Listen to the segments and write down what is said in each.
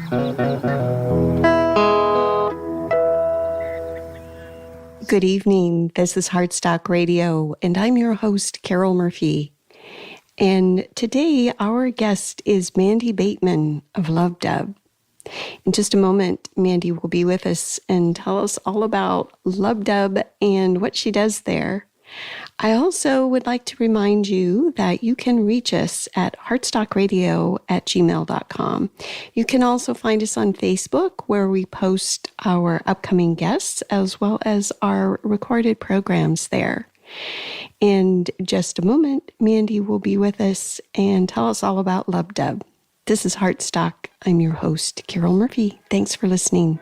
Good evening. This is Heartstock Radio, and I'm your host, Carol Murphy. And today, our guest is Mandi Bateman of LubbDubb. In just a moment, Mandi will be with us and tell us all about LubbDubb and what she does there. I also would like to remind you that you can reach us at heartstockradio@gmail.com. You can also find us on Facebook, where we post our upcoming guests as well as our recorded programs there. In just a moment, Mandi will be with us and tell us all about LubbDubb. This is Heartstock. I'm your host, Carol Murphy. Thanks for listening.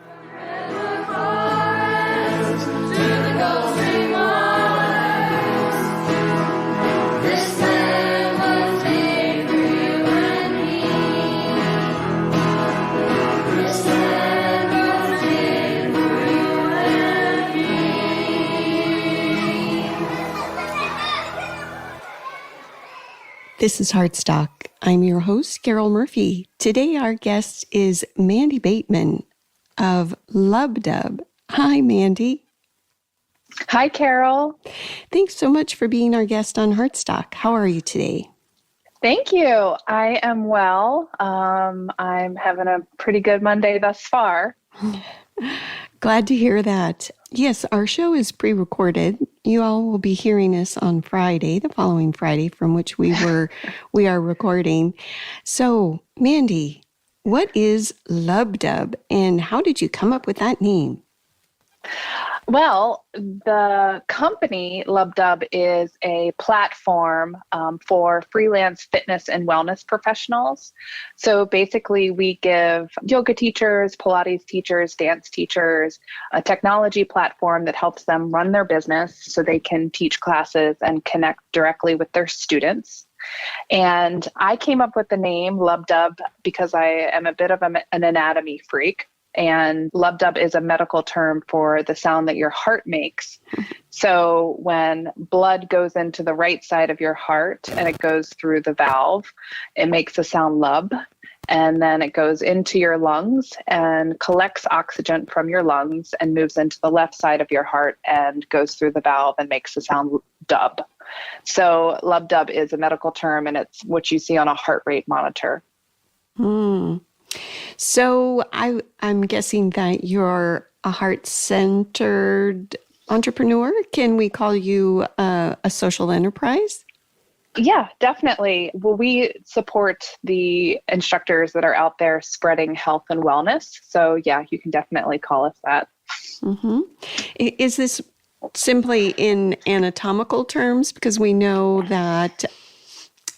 This is Heartstock. I'm your host, Carol Murphy. Today, our guest is Mandi Bateman of LubbDubb. Hi, Mandi. Hi, Carol. Thanks so much for being our guest on Heartstock. How are you today? Thank you. I am well. I'm having a pretty good Monday thus far. Glad to hear that. Yes, our show is pre-recorded. You all will be hearing us on Friday, the following Friday, from which we are recording. So, Mandi, what is LubbDubb and how did you come up with that name? Well, the company LubbDubb is a platform for freelance fitness and wellness professionals. So basically, we give yoga teachers, Pilates teachers, dance teachers a technology platform that helps them run their business so they can teach classes and connect directly with their students. And I came up with the name LubbDubb because I am a bit of an anatomy freak. And LubbDubb is a medical term for the sound that your heart makes. So when blood goes into the right side of your heart and it goes through the valve, it makes the sound lub. And then it goes into your lungs and collects oxygen from your lungs and moves into the left side of your heart and goes through the valve and makes the sound dub. So LubbDubb is a medical term, and it's what you see on a heart rate monitor. So I'm guessing that you're a heart-centered entrepreneur. Can we call you a social enterprise? Yeah, definitely. Well, we support the instructors that are out there spreading health and wellness. So yeah, you can definitely call us that. Mm-hmm. Is this simply in anatomical terms? Because we know that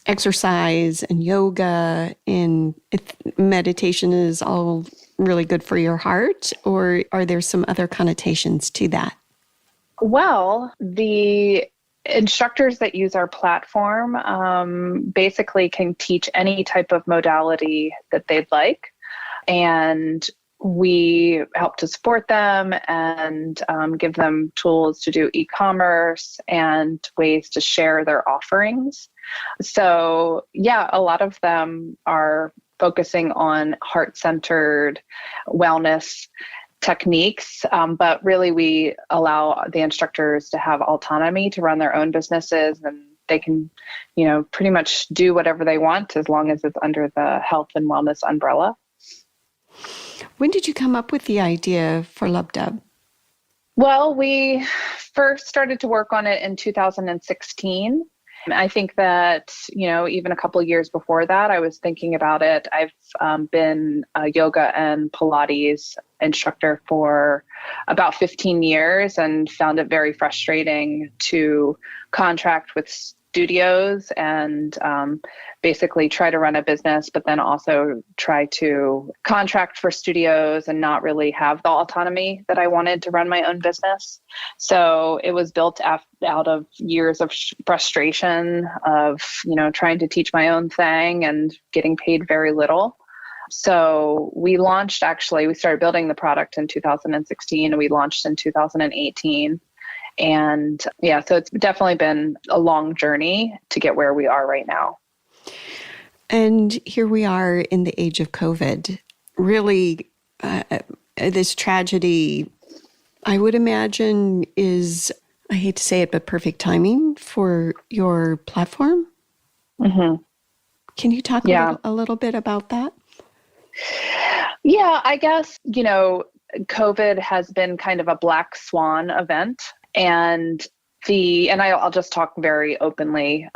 exercise and yoga and meditation is all really good for your heart, or are there some other connotations to that? Well, the instructors that use our platform basically can teach any type of modality that they'd like. And we help to support them and give them tools to do e-commerce and ways to share their offerings. So yeah, a lot of them are focusing on heart-centered wellness techniques, but really we allow the instructors to have autonomy to run their own businesses, and they can, pretty much do whatever they want as long as it's under the health and wellness umbrella. When did you come up with the idea for LubbDubb? Well, we first started to work on it in 2016. I think that, even a couple of years before that, I was thinking about it. I've been a yoga and Pilates instructor for about 15 years and found it very frustrating to contract with studios and basically try to run a business, but then also try to contract for studios and not really have the autonomy that I wanted to run my own business. So it was built out of years of frustration of, trying to teach my own thing and getting paid very little. So we started building the product in 2016 and we launched in 2018. And yeah, so it's definitely been a long journey to get where we are right now. And here we are in the age of COVID. really, this tragedy, I would imagine, is, I hate to say it, but perfect timing for your platform. Mm-hmm. Can you talk Yeah. a little bit about that? Yeah, I guess, COVID has been kind of a black swan event. And I'll just talk very openly.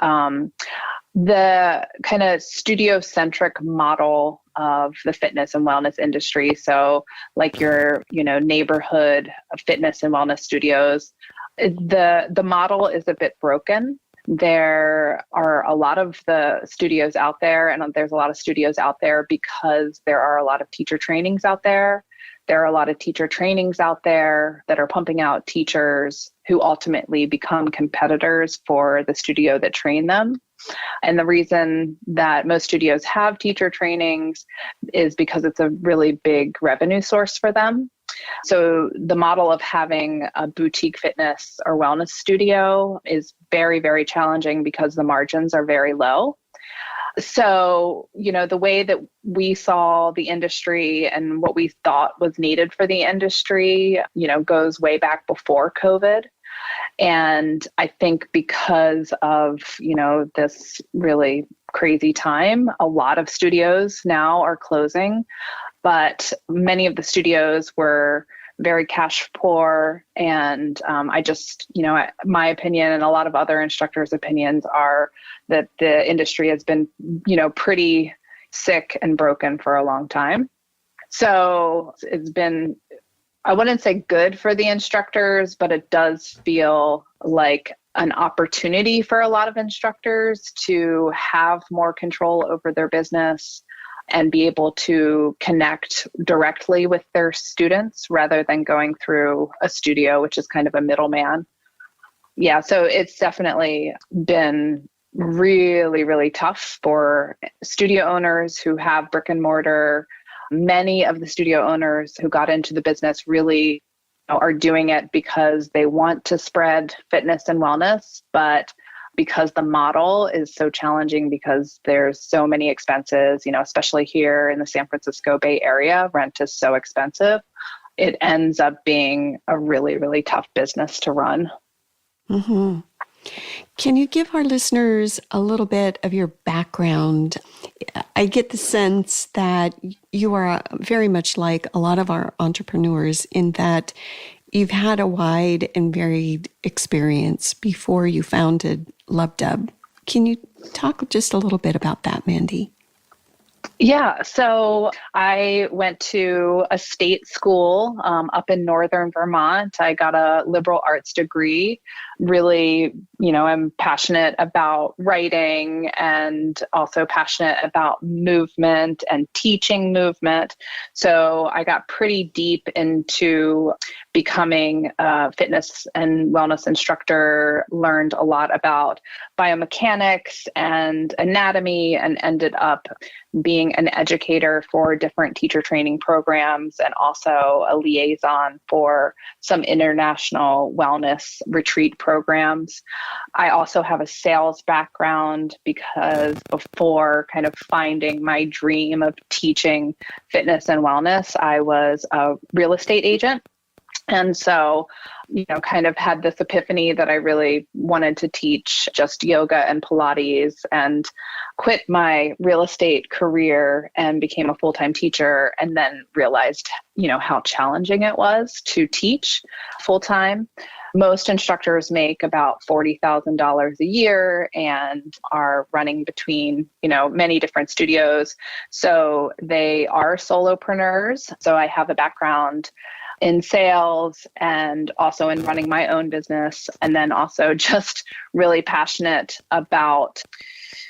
The kind of studio-centric model of the fitness and wellness industry. So like your, neighborhood fitness and wellness studios, the model is a bit broken. There are a lot of the studios out there, and there's a lot of studios out there because there are a lot of teacher trainings out there. There are a lot of teacher trainings out there that are pumping out teachers who ultimately become competitors for the studio that train them. And the reason that most studios have teacher trainings is because it's a really big revenue source for them. So the model of having a boutique fitness or wellness studio is very, very challenging because the margins are very low. So, the way that we saw the industry and what we thought was needed for the industry, goes way back before COVID. And I think because of, this really crazy time, a lot of studios now are closing, but many of the studios were very cash poor. And I just, my opinion and a lot of other instructors' opinions are that the industry has been, pretty sick and broken for a long time. So it's been, I wouldn't say good for the instructors, but it does feel like an opportunity for a lot of instructors to have more control over their business and be able to connect directly with their students rather than going through a studio, which is kind of a middleman. Yeah, so it's definitely been really, really tough for studio owners who have brick and mortar. Many of the studio owners who got into the business really are doing it because they want to spread fitness and wellness, but because the model is so challenging because there's so many expenses, especially here in the San Francisco Bay Area, rent is so expensive. It ends up being a really, really tough business to run. Mm-hmm. Can you give our listeners a little bit of your background? I get the sense that you are very much like a lot of our entrepreneurs in that you've had a wide and varied experience before you founded LubbDubb. Can you talk just a little bit about that, Mandi? Yeah, so I went to a state school up in northern Vermont. I got a liberal arts degree. Really, I'm passionate about writing and also passionate about movement and teaching movement. So I got pretty deep into becoming a fitness and wellness instructor, learned a lot about biomechanics and anatomy, and ended up being an educator for different teacher training programs and also a liaison for some international wellness retreat programs. I also have a sales background because before kind of finding my dream of teaching fitness and wellness, I was a real estate agent. And so, kind of had this epiphany that I really wanted to teach just yoga and Pilates, and quit my real estate career and became a full-time teacher, and then realized, how challenging it was to teach full-time. Most instructors make about $40,000 a year and are running between, many different studios. So they are solopreneurs. So I have a background in sales and also in running my own business, and then also just really passionate about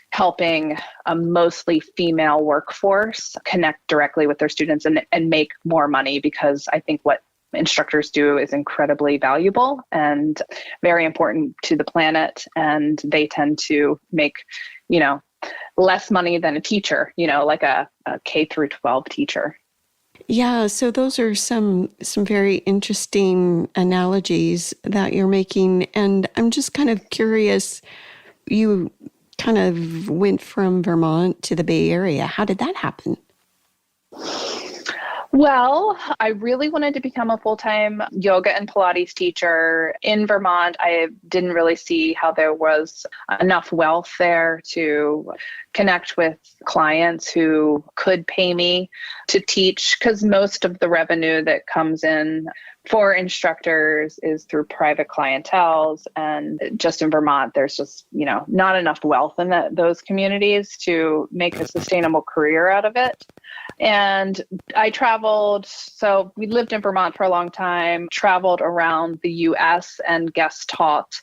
helping a mostly female workforce connect directly with their students and make more money, because I think what instructors do is incredibly valuable and very important to the planet, and they tend to make, less money than a teacher, like a K through 12 teacher. Yeah, so those are some very interesting analogies that you're making. And I'm just kind of curious, you kind of went from Vermont to the Bay Area. How did that happen? Well, I really wanted to become a full-time yoga and Pilates teacher. In Vermont, I didn't really see how there was enough wealth there to connect with clients who could pay me to teach, because most of the revenue that comes in for instructors is through private clienteles. And just in Vermont, there's just, not enough wealth in those communities to make a sustainable career out of it. And I traveled, so we lived in Vermont for a long time, traveled around the US and guest taught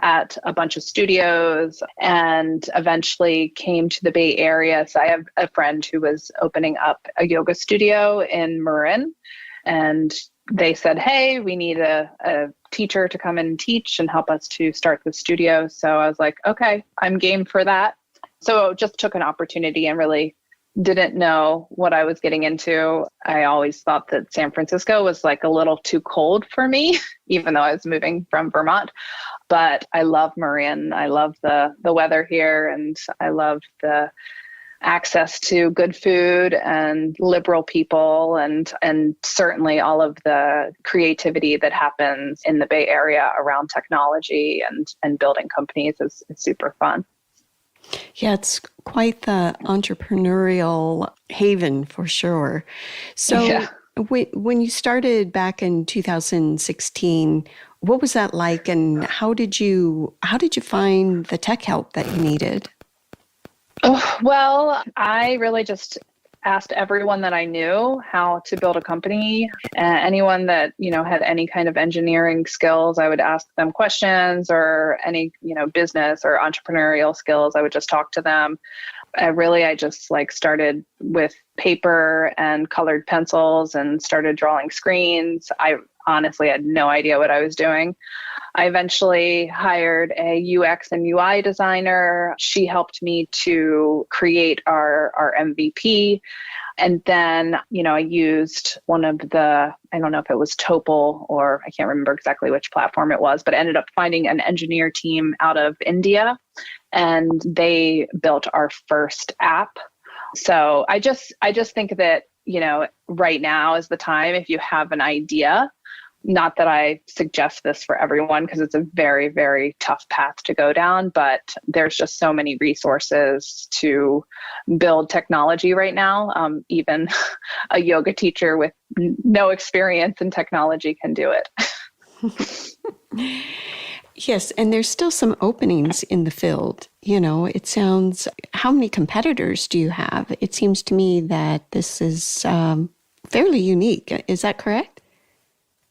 at a bunch of studios, and eventually came to the Bay Area. So I have a friend who was opening up a yoga studio in Marin, and they said, hey, we need a teacher to come in and teach and help us to start the studio. So I was like, okay, I'm game for that. So just took an opportunity and really didn't know what I was getting into. I always thought that San Francisco was like a little too cold for me, even though I was moving from Vermont. But I love Marin. I love the weather here, and I love the access to good food and liberal people, and certainly all of the creativity that happens in the Bay Area around technology and building companies is super fun. Yeah, it's quite the entrepreneurial haven for sure. So Yeah. when you started back in 2016, what was that like, and how did you find the tech help that you needed? Oh, well, I really just asked everyone that I knew how to build a company. Anyone that, had any kind of engineering skills, I would ask them questions, or any, business or entrepreneurial skills, I would just talk to them. I just started with paper and colored pencils and started drawing screens. I honestly had no idea what I was doing. I eventually hired a UX and UI designer. She helped me to create our MVP. And then, I used one of I don't know if it was Topol, or I can't remember exactly which platform it was, but I ended up finding an engineer team out of India, and they built our first app. So I just think that, right now is the time, if you have an idea. Not that I suggest this for everyone, because it's a very, very tough path to go down, but there's just so many resources to build technology right now. Even a yoga teacher with no experience in technology can do it. Yes, and there's still some openings in the field. It sounds, how many competitors do you have? It seems to me that this is fairly unique. Is that correct?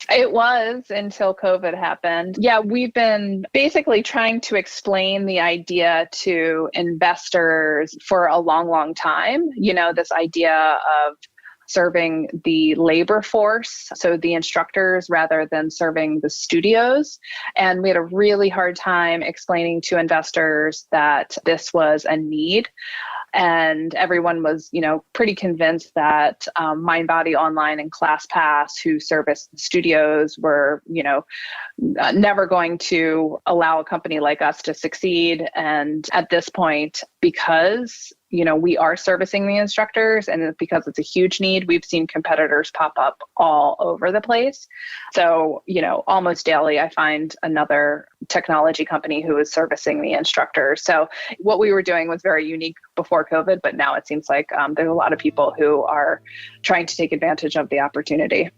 It was until COVID happened. Yeah, we've been basically trying to explain the idea to investors for a long, long time. This idea of serving the labor force, so the instructors, rather than serving the studios. And we had a really hard time explaining to investors that this was a need. And everyone was, pretty convinced that MindBody Online and ClassPass, who service the studios, were, never going to allow a company like us to succeed. And at this point, because we are servicing the instructors, and because it's a huge need, we've seen competitors pop up all over the place. So, almost daily, I find another technology company who is servicing the instructors. So what we were doing was very unique before COVID, but now it seems like there's a lot of people who are trying to take advantage of the opportunity.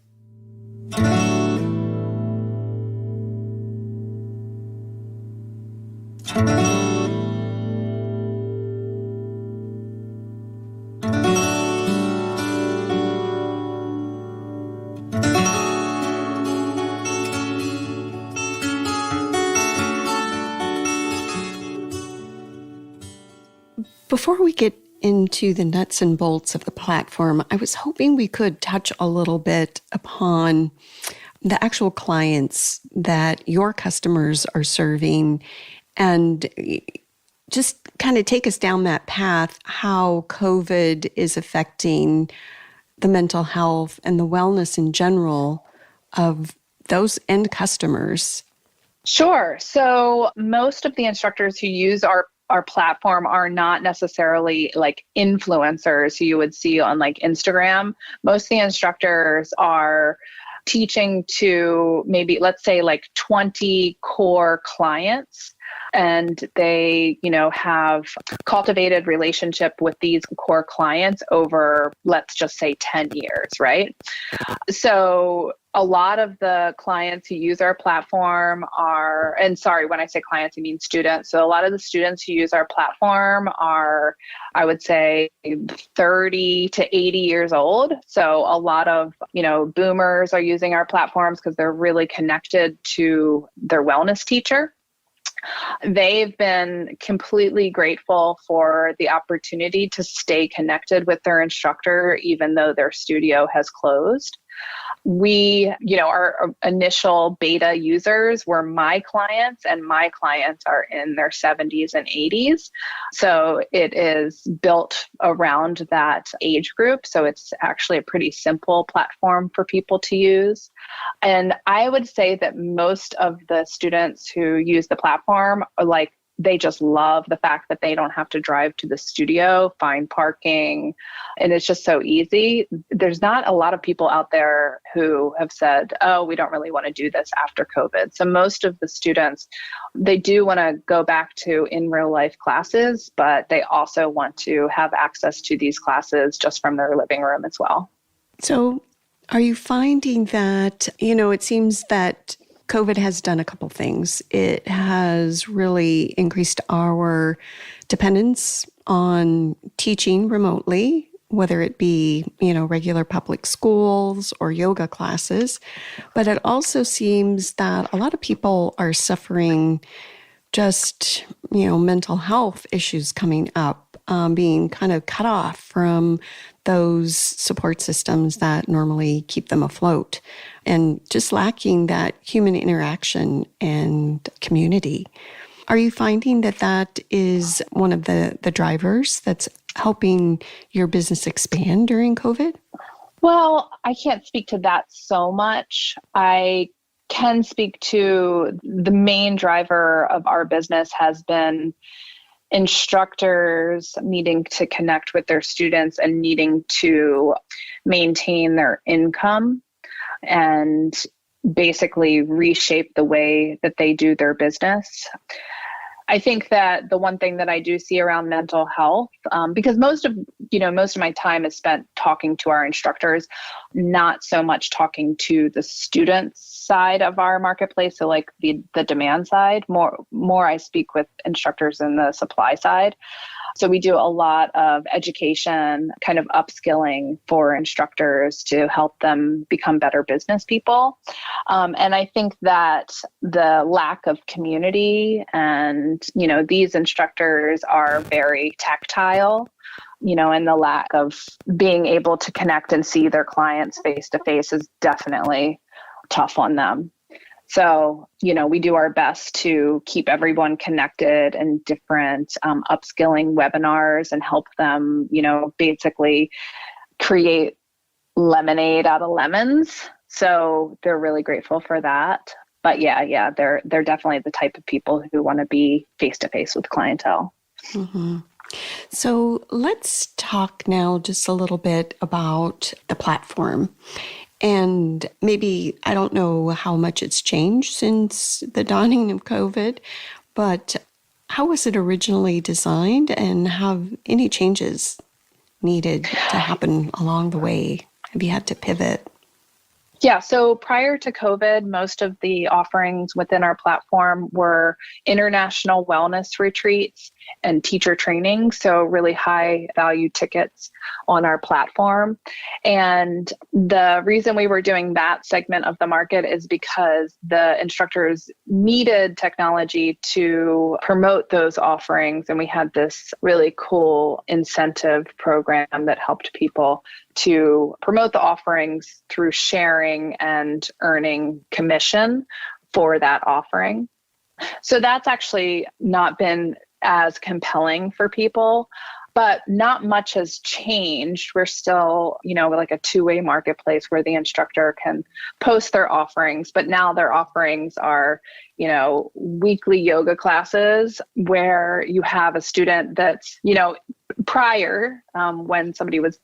Before we get into the nuts and bolts of the platform, I was hoping we could touch a little bit upon the actual clients that your customers are serving, and just kind of take us down that path, how COVID is affecting the mental health and the wellness in general of those end customers. Sure. So most of the instructors who use our our platform are not necessarily like influencers who you would see on like Instagram. Most of the instructors are teaching to maybe, let's say, like 20 core clients, and they, have cultivated relationship with these core clients over, let's just say, 10 years, right? So a lot of the clients who use our platform are, and sorry, when I say clients, I mean students. So a lot of the students who use our platform are, I would say, 30 to 80 years old. So a lot of, boomers are using our platforms because they're really connected to their wellness teacher. They've been completely grateful for the opportunity to stay connected with their instructor, even though their studio has closed. We, our initial beta users were my clients, and my clients are in their 70s and 80s. So it is built around that age group. So it's actually a pretty simple platform for people to use. And I would say that most of the students who use the platform are like, they just love the fact that they don't have to drive to the studio, find parking, and it's just so easy. There's not a lot of people out there who have said, oh, we don't really want to do this after COVID. So most of the students, they do want to go back to in real life classes, but they also want to have access to these classes just from their living room as well. So are you finding that, it seems that COVID has done a couple things. It has really increased our dependence on teaching remotely, whether it be, regular public schools or yoga classes. But it also seems that a lot of people are suffering just, mental health issues coming up, being kind of cut off from those support systems that normally keep them afloat, and just lacking that human interaction and community. Are you finding that that is one of the drivers that's helping your business expand during COVID? Well, I can't speak to that so much. I can speak to the main driver of our business has been instructors needing to connect with their students and needing to maintain their income and basically reshape the way that they do their business. I think that the one thing that I do see around mental health, because most of my time is spent talking to our instructors, not so much talking to the students side of our marketplace. So like the demand side, more I speak with instructors in the supply side. So we do a lot of education, kind of upskilling for instructors to help them become better business people. And I think that the lack of community and, these instructors are very tactile, and the lack of being able to connect and see their clients face to face is definitely tough on them. So, we do our best to keep everyone connected and different upskilling webinars and help them, basically create lemonade out of lemons. So they're really grateful for that. But yeah, they're definitely the type of people who want to be face to face with clientele. Mm-hmm. So let's talk now just a little bit about the platform. And maybe, I don't know how much it's changed since the dawning of COVID, but how was it originally designed, and have any changes needed to happen along the way? Have you had to pivot? Yeah, so prior to COVID, most of the offerings within our platform were international wellness retreats and teacher training, so really high value tickets on our platform. And the reason we were doing that segment of the market is because the instructors needed technology to promote those offerings. And we had this really cool incentive program that helped people to promote the offerings through sharing and earning commission for that offering. So that's actually not been as compelling for people. but not much has changed. We're still, like a two-way marketplace where the instructor can post their offerings, but now their offerings are, weekly yoga classes where you have a student that's, prior, when somebody was,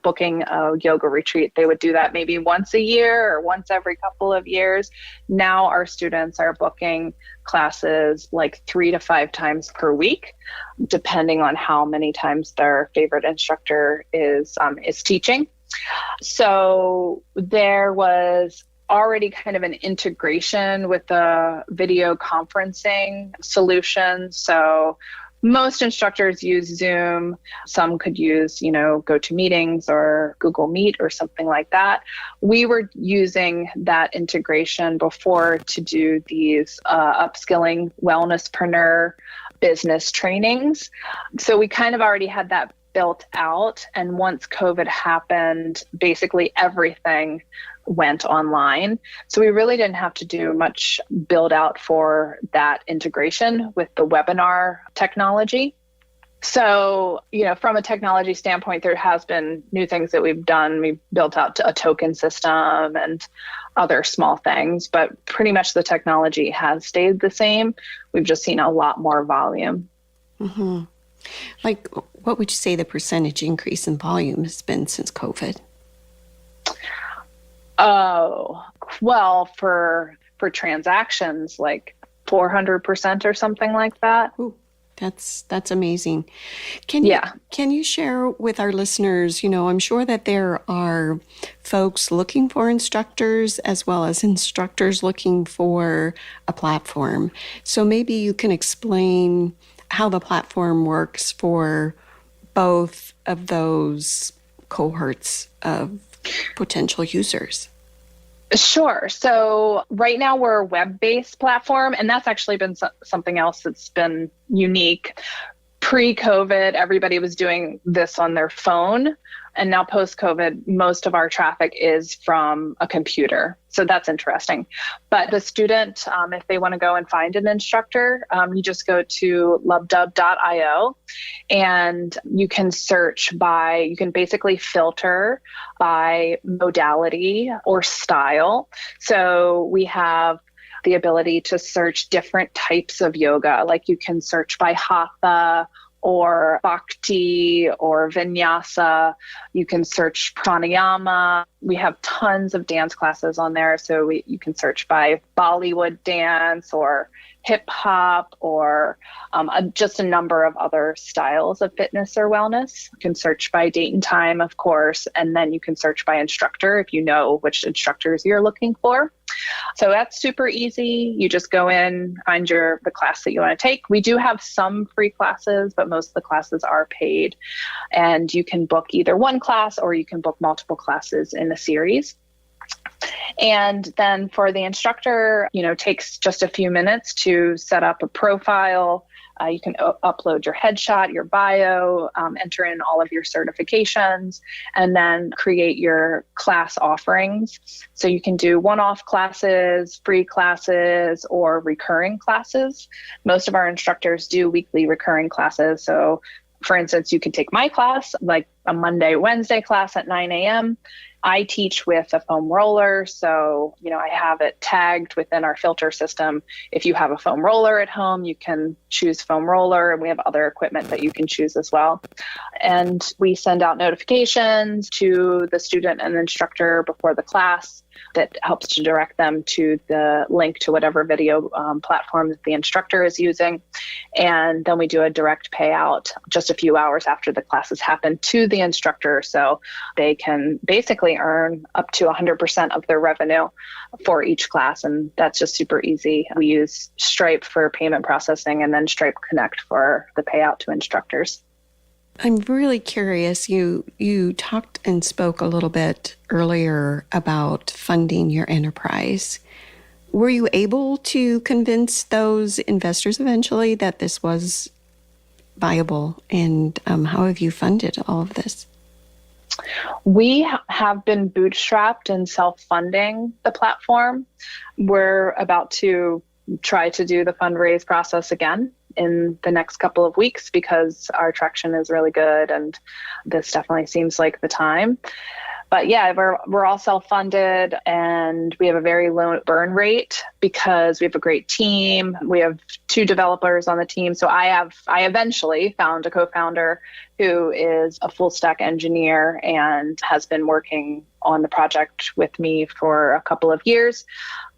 booking a yoga retreat, they would do that maybe once a year or once every couple of years. Now our students are booking classes like 3 to 5 times per week, depending on how many times their favorite instructor is teaching. So there was already kind of an integration with the video conferencing solution. So most instructors use Zoom. Some could use, GoToMeetings or Google Meet or something like that. We were using that integration before to do these upskilling wellnesspreneur business trainings. So we kind of already had that built out. And once COVID happened, basically everything went online. So we really didn't have to do much build out for that integration with the webinar technology. So, from a technology standpoint, there has been new things that we've done. We built out a token system and other small things, but pretty much the technology has stayed the same. We've just seen a lot more volume. Mm-hmm. Like, what would you say the percentage increase in volume has been since COVID? Oh, well, for transactions, like 400% or something like that. Ooh, that's amazing. Can you share with our listeners, I'm sure that there are folks looking for instructors as well as instructors looking for a platform. So maybe you can explain how the platform works for both of those cohorts of potential users. Sure. So right now we're a web-based platform, and that's actually been something else that's been unique. Pre-COVID, everybody was doing this on their phone. And now post-COVID, most of our traffic is from a computer. So that's interesting. But the student, if they want to go and find an instructor, you just go to LubbDubb.io and you can you can basically filter by modality or style. So we have the ability to search different types of yoga, like you can search by hatha or bhakti or vinyasa. You can search pranayama. We have tons of dance classes on there. So you can search by Bollywood dance or hip hop or just a number of other styles of fitness or wellness. You can search by date and time, of course, and then you can search by instructor if you know which instructors you're looking for. So that's super easy. You just go in, find the class that you want to take. We do have some free classes, but most of the classes are paid. And you can book either one class or you can book multiple classes in a series. And then for the instructor, takes just a few minutes to set up a profile. You can upload your headshot, your bio, enter in all of your certifications, and then create your class offerings. So you can do one-off classes, free classes, or recurring classes. Most of our instructors do weekly recurring classes. So for instance, you could take my class, like a Monday, Wednesday class at 9 a.m. I teach with a foam roller. So, I have it tagged within our filter system. If you have a foam roller at home, you can choose foam roller, and we have other equipment that you can choose as well. And we send out notifications to the student and instructor before the class that helps to direct them to the link to whatever video platform that the instructor is using. And then we do a direct payout just a few hours after the classes happen to the instructor. So they can basically earn up to 100% of their revenue for each class. And that's just super easy. We use Stripe for payment processing and then Stripe Connect for the payout to instructors. I'm really curious. You talked and spoke a little bit earlier about funding your enterprise. Were you able to convince those investors eventually that this was viable? And how have you funded all of this? We have been bootstrapped and self-funding the platform. We're about to try to do the fundraise process again. in the next couple of weeks because our traction is really good and this definitely seems like the time. But yeah, we're all self-funded and we have a very low burn rate because we have a great team. We have 2 developers on the team. So I eventually found a co-founder who is a full stack engineer and has been working on the project with me for a couple of years.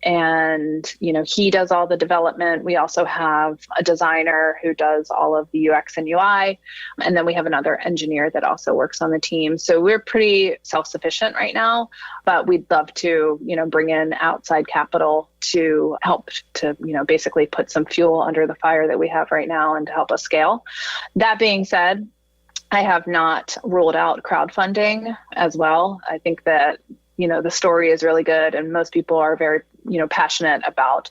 And, he does all the development. We also have a designer who does all of the UX and UI. And then we have another engineer that also works on the team. So we're pretty self-sufficient right now, but we'd love to, bring in outside capital to help to, basically put some fuel under the fire that we have right now and to help us scale. That being said, I have not ruled out crowdfunding as well. I think that, the story is really good and most people are very, passionate about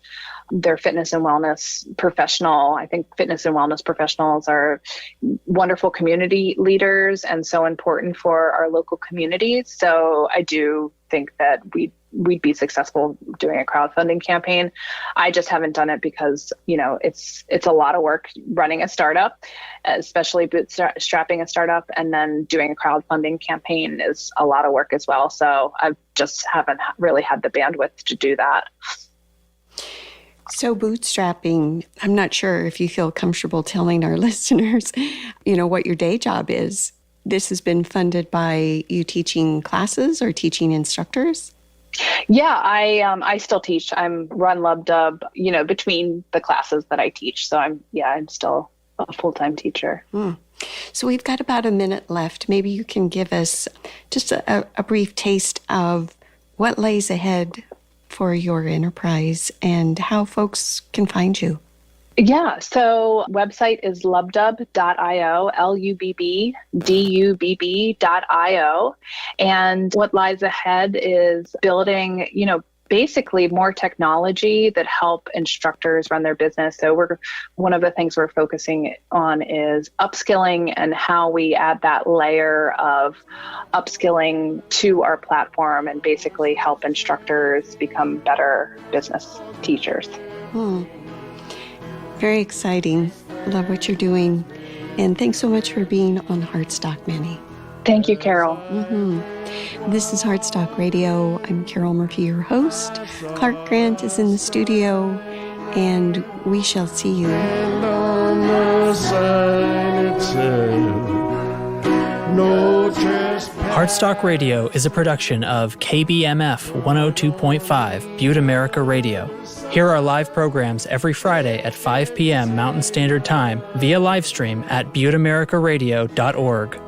their fitness and wellness professional. I think fitness and wellness professionals are wonderful community leaders and so important for our local communities. So I do think that we'd be successful doing a crowdfunding campaign. I just haven't done it because, it's a lot of work running a startup, especially bootstrapping a startup, and then doing a crowdfunding campaign is a lot of work as well. So I just haven't really had the bandwidth to do that. So bootstrapping, I'm not sure if you feel comfortable telling our listeners, what your day job is. This has been funded by you teaching classes or teaching instructors? Yeah, I still teach. I'm run LubbDubb, between the classes that I teach. So I'm still a full-time teacher. So we've got about a minute left. Maybe you can give us just a brief taste of what lays ahead for your enterprise and how folks can find you. Yeah, so website is LubbDubb.io, LubbDubb.io. And what lies ahead is building, basically more technology that help instructors run their business. So one of the things we're focusing on is upskilling and how we add that layer of upskilling to our platform and basically help instructors become better business teachers. Very exciting. Love what you're doing. And thanks so much for being on Heartstock, Manny. Thank you, Carol. This is Heartstock Radio. I'm Carol Murphy, your host. Clark Grant is in the studio, and we shall see you. And on the sign it said, no trespass. Heartstock Radio is a production of KBMF 102.5 Butte America Radio. Hear our live programs every Friday at 5 p.m. Mountain Standard Time via livestream at butteamericaradio.org.